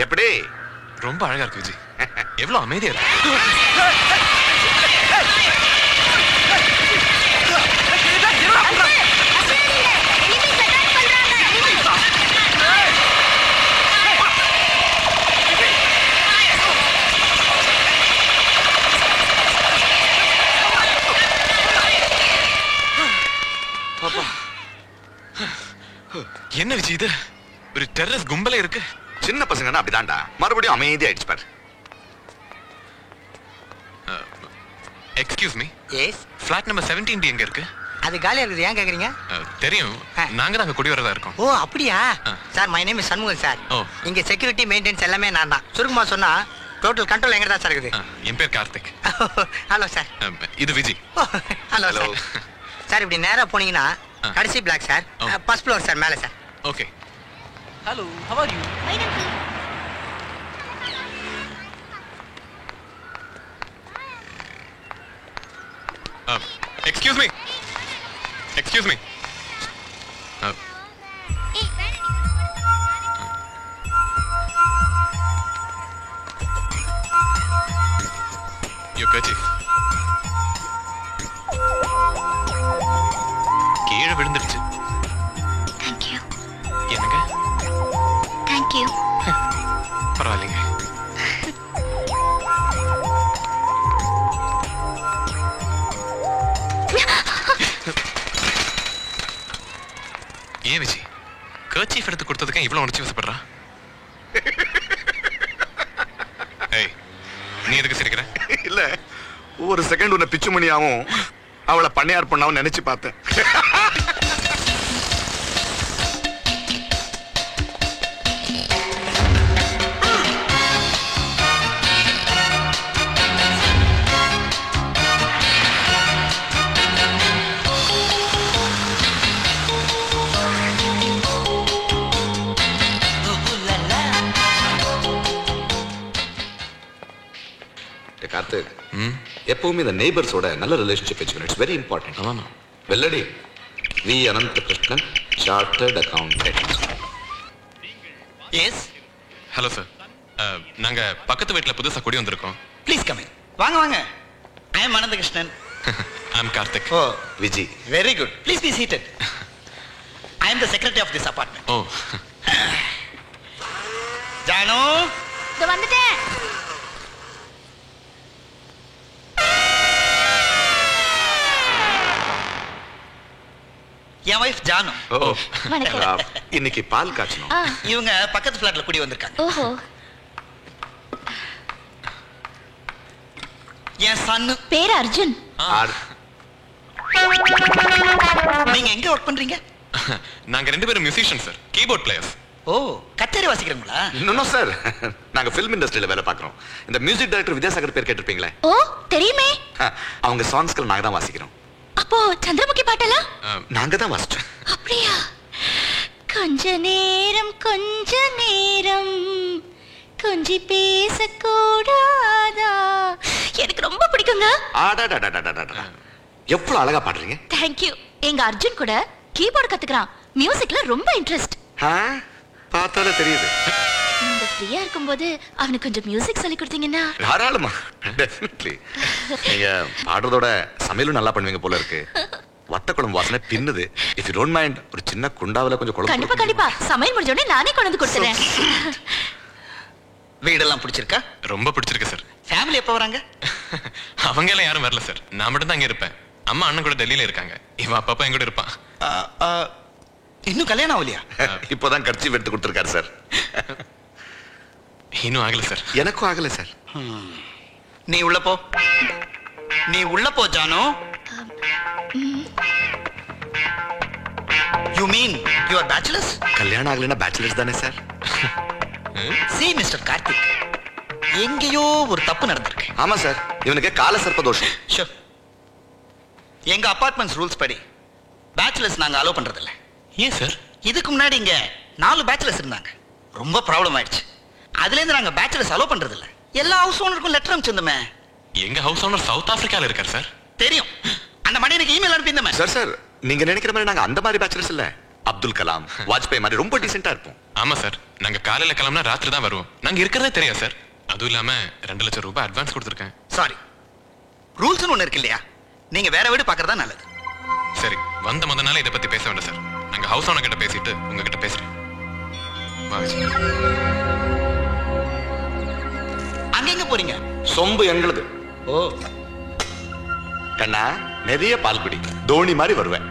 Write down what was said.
எப்படி? ரொம்ப அழகா இருக்கு விஜய். எவ்வளவு அமைதியா இருக்கு. என்ன விஜய் இது? ஒரு டெரரிஸ்ட் கும்பலே இருக்கு. சின்ன பசங்கன்னா அப்படிதான்டா, மறுபடியும் அமைதியா ஆயிடுச்சு பாரு. Excuse me. Yes. Flat number 17 எங்க இருக்கு? அது காலியா இருக்குது. ஏன் கேக்குறீங்க? தெரியும், நாங்க தான் அங்க குடி வரதா இருக்கோம். ஓ அப்படியா sir? My name is Shanmugam sir. ஓ. இங்க செக்யூரிட்டி மெயின்டெனன்ஸ் எல்லாமே நான் தான். சுருக்கமா சொன்னா டோட்டல் கண்ட்ரோல் எங்க தான் சார் இருக்குது. என் பேர் கார்த்திக். Hello sir. இது விஜய். Hello sir. சார் இப்படி நேரா போனீங்கன்னா கடைசி block sir. First floor sir, மேலே sir. Okay. Hello, how are you? Fine, uncle. Excuse me. Excuse me. Hey, Your kerchief. கீழே விழுந்துருச்சு. Thank you. என்னங்க? Thank you. பரவாயில்லைங்க. ஏன் விஜய் கர்ச்சீஃப் எடுத்து கொடுத்ததுக்கு இவ்வளவு உணர்ச்சி வசப்படுறா? ஏய், நீ எதுக்கு சிரிக்கிற? இல்ல, ஒரு செகண்ட் உன்னை பிச்சு மணியாவும் அவளை பண்ணையார் பண்ணாவும் நினைச்சு பார்த்தேன். கார்த்திக், எப்பவுமே இந்த நெய்பர்ஸோட நல்ல ரிலேஷன்ஷிப் வச்சுக்கணும். It's very important. ஆமாம். Velladi V Anantha Krishnan, chartered accountant. Yes. Hello sir, நாங்க பக்கத்து வீட்டில் புதுசாக குடி வந்திருக்கோம். Please come in. வாங்க வாங்க. I am Ananthakrishnan. I am Karthik. ஓ Viji. Very good. Please be seated. I am the secretary of this apartment. ஓ. ஜானு. இதோ வந்துட்டேன். என் வைஃப் ஜானு. ஓ, வணக்கம். இன்னைக்கு பால் காய்ச்சணும். இவங்க பக்கத்து ஃபிளாட்ல குடி வந்திருக்காங்க. ஓஹோ. என் சன்னு. பேர் அர்ஜுன். நீங்க எங்க ஒர்க் பண்றீங்க? நாங்க ரெண்டு பேரும் மியூசிஷியன் சார், கீபோர்ட் பிளேயர்ஸ். ஓ, கச்சேரி வாசிக்கிறீங்களா? இன்னும் சார், நாங்க ஃபிலிம் இண்டஸ்ட்ரியில வேலை பார்க்கறோம். இந்த மியூசிக் டைரக்டர் வித்யாசாகர் பேர் கேட்டிருப்பீங்களே? ஓ தெரியுமே. அவங்க சாங்ஸ்கள் நாங்க தான் வாசிக்கிறோம். அப்போ சந்திரமுகி பாட்டெல்லாம் நாங்க தான் வாசிச்சோம். அப்படியா? கொஞ்ச நேரம் கொஞ்சி பேச கூடாதா? எனக்கு ரொம்ப பிடிக்குங்க. எவ்வளவு அழகா பாடுறீங்க. Thank you. எங்க அர்ஜுன் கூட கீபோர்ட் கத்துக்கிறான். மியூசிக்ல ரொம்ப இன்ட்ரெஸ்ட். பார்த்தாலே தெரியுது. நீங்க ஃப்ரீயா இருக்கும்போது அவனுக்கு கொஞ்சம் மியூசிக் சொல்லி கொடுத்தீங்கன்னா. தாராளமா, டெஃபினெட்லி. நீங்க பாடுறதோட சமையலும் நல்லா பண்ணுவீங்க போல இருக்கு. வத்த குழம்பு வாசனை பின்னுது. இஃப் யூ டோன்ட் மைண்ட், ஒரு சின்ன குண்டாவில கொஞ்சம் குழம்பு. கண்டிப்பா கண்டிப்பா. சமையல் முடிஞ்ச உடனே நானே கொண்டு வந்து கொடுத்துறேன். வீடெல்லாம் பிடிச்சிருக்கா? ரொம்ப பிடிச்சிருக்கு சார். ஃபேமிலி எப்போ வராங்க? அவங்க எல்லாம் யாரும் வரல சார், நான் மட்டும் தான் அங்க இருப்பேன். அம்மா அண்ணன் கூட டெல்லியில இருக்காங்க. இவன் அப்பப்ப என் கூட இருப்பான். இன்னும் கல்யாணம் ஆகலையா? இப்போதான் கர்ச்சீஃப் எடுத்து கொடுத்திருக்காரு சார். இன்னும் ஆகல சார். எனக்கும் ஆகல சார். நீ உள்ள போ. நீ உள்ள போ Janu. You mean you are bachelors? கல்யாணம் ஆகலைன்னா பேச்சுலர்ஸ் தானே சார். சி மிஸ்டர் கார்த்திக், எங்கேயோ ஒரு தப்பு நடந்திருக்கு. ஆமா சார், இவனுக்கு கால சர்ப்ப தோஷம். ஷூர். எங்க அபார்ட்மெண்ட்ஸ் ரூல்ஸ் படி பேச்சுலர்ஸ் நாங்க அலோவ் பண்றது இல்ல. ஏன் சார்? இதுக்கு முன்னாடி இங்க 4 பேச்சுலர்ஸ் இருந்தாங்க. ரொம்ப ப்ராப்ளம் ஆயிடுச்சு. அதுல இருந்து நாங்க பேச்சுலர்ஸ் அலோவ் பண்றது இல்ல. எல்லா ஹவுஸ் ஓனருக்கும் லெட்டர் அனுப்பிச்சிருந்தோமே. எங்க ஹவுஸ் ஓனர் சவுத் ஆப்பிரிக்கால இருக்கார் சார். தெரியும். அந்த மாதிரி எனக்கு இமெயில் அனுப்பியிருந்தோமே. சார் சார், நீங்க நினைக்கிற மாதிரி நாங்க அந்த மாதிரி பேச்சுலர்ஸ் இல்ல. அப்துல் கலாம், வாஜ்பாய் மாதிரி ரொம்ப டீசென்ட்டா இருப்போம். ஆமா சார், நாங்க காலையில கிளம்பினா ராத்திரி தான் வருவோம். நாங்க அங்க இருக்கிறதே தெரியாது சார். அதுவும் இல்லாம 2 லட்சம் ரூபாய் அட்வான்ஸ் கொடுத்துருக்கேன். சாரி, ரூல்ஸ்னு ஒண்ணு இருக்கு இல்லையா? நீங்க வேற வீடு பார்க்கறதா நல்லது. சரி, வந்த முத நாள் இதை பத்தி பேச வேண்டாம் சார். நாங்க ஹவுஸ் ஓனர் கிட்ட பேசிட்டு உங்ககிட்ட பேசுறேன். வா விஜய். அங்க எங்க போறீங்க? சொம்பு எங்களுது. ஓ, கண்ணா, நிறைய பால் குடி, தோனி மாதிரி வருவேன்.